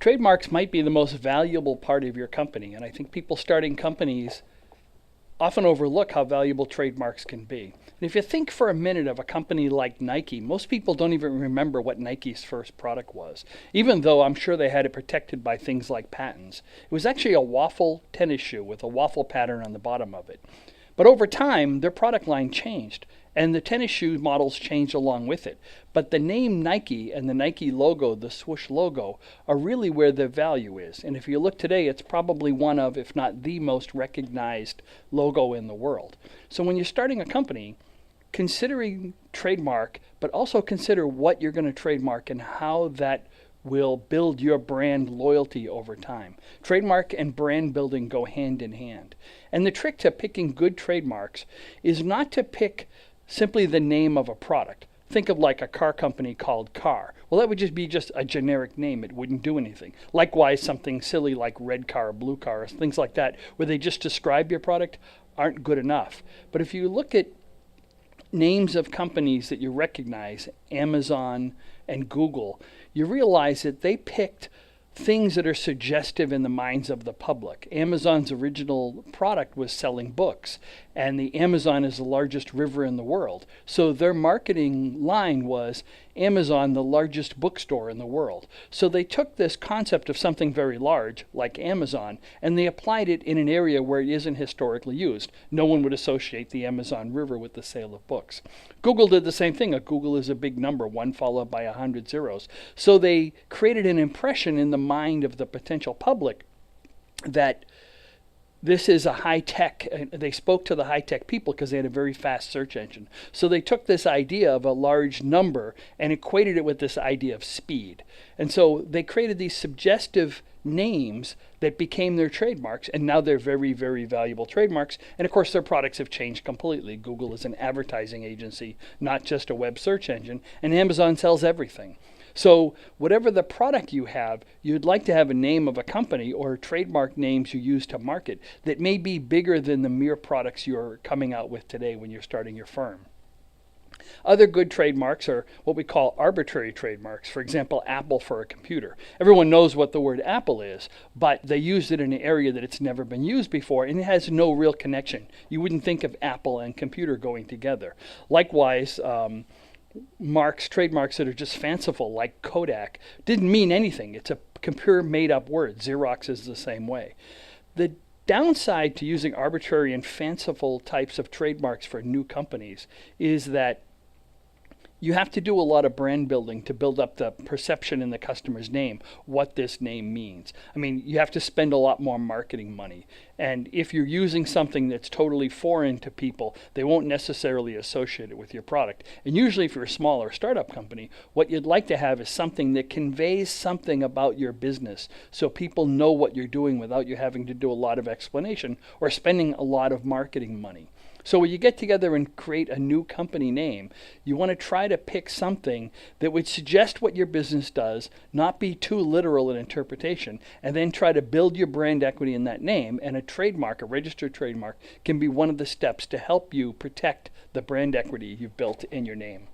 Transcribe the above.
Trademarks might be the most valuable part of your company, and I think people starting companies often overlook how valuable trademarks can be. And if you think for a minute of a company like Nike, most people don't even remember what Nike's first product was, even though I'm sure they had it protected by things like patents. It was actually a waffle tennis shoe with a waffle pattern on the bottom of it. But over time, their product line changed, and the tennis shoe models changed along with it. But the name Nike and the Nike logo, the swoosh logo, are really where the value is. And if you look today, it's probably one of, if not the most recognized logo in the world. So when you're starting a company, considering trademark, but also consider what you're going to trademark and how that will build your brand loyalty over time. Trademark and brand building go hand in hand. And the trick to picking good trademarks is not to pick simply the name of a product. Think of like a car company called Car. Well, that would just be a generic name. It wouldn't do anything. Likewise, something silly like red car, blue car, things like that, where they just describe your product, aren't good enough. But if you look at names of companies that you recognize, Amazon and Google, you realize that they picked things that are suggestive in the minds of the public. Amazon's original product was selling books, and the Amazon is the largest river in the world. So their marketing line was Amazon, the largest bookstore in the world. So they took this concept of something very large, like Amazon, and they applied it in an area where it isn't historically used. No one would associate the Amazon River with the sale of books. Google did the same thing. A Google is a big number, one followed by 100 zeros. So they created an impression in the mind of the potential public that this is a high-tech, they spoke to the high-tech people because they had a very fast search engine. So they took this idea of a large number and equated it with this idea of speed. And so they created these suggestive names that became their trademarks, and now they're very, very valuable trademarks. And of course, their products have changed completely. Google is an advertising agency, not just a web search engine, and Amazon sells everything. So whatever the product you have, you'd like to have a name of a company or trademark names you use to market that may be bigger than the mere products you're coming out with today when you're starting your firm. Other good trademarks are what we call arbitrary trademarks. For example, Apple for a computer. Everyone knows what the word Apple is, but they used it in an area that it's never been used before, and it has no real connection. You wouldn't think of Apple and computer going together. Likewise, trademarks that are just fanciful, like Kodak, didn't mean anything. It's a computer made-up word. Xerox is the same way. The downside to using arbitrary and fanciful types of trademarks for new companies is that you have to do a lot of brand building to build up the perception in the customer's name, what this name means. I mean, you have to spend a lot more marketing money. And if you're using something that's totally foreign to people, they won't necessarily associate it with your product. And usually if you're a smaller startup company, what you'd like to have is something that conveys something about your business so people know what you're doing without you having to do a lot of explanation or spending a lot of marketing money. So when you get together and create a new company name, you want to try to pick something that would suggest what your business does, not be too literal in interpretation, and then try to build your brand equity in that name. And a trademark, a registered trademark, can be one of the steps to help you protect the brand equity you've built in your name.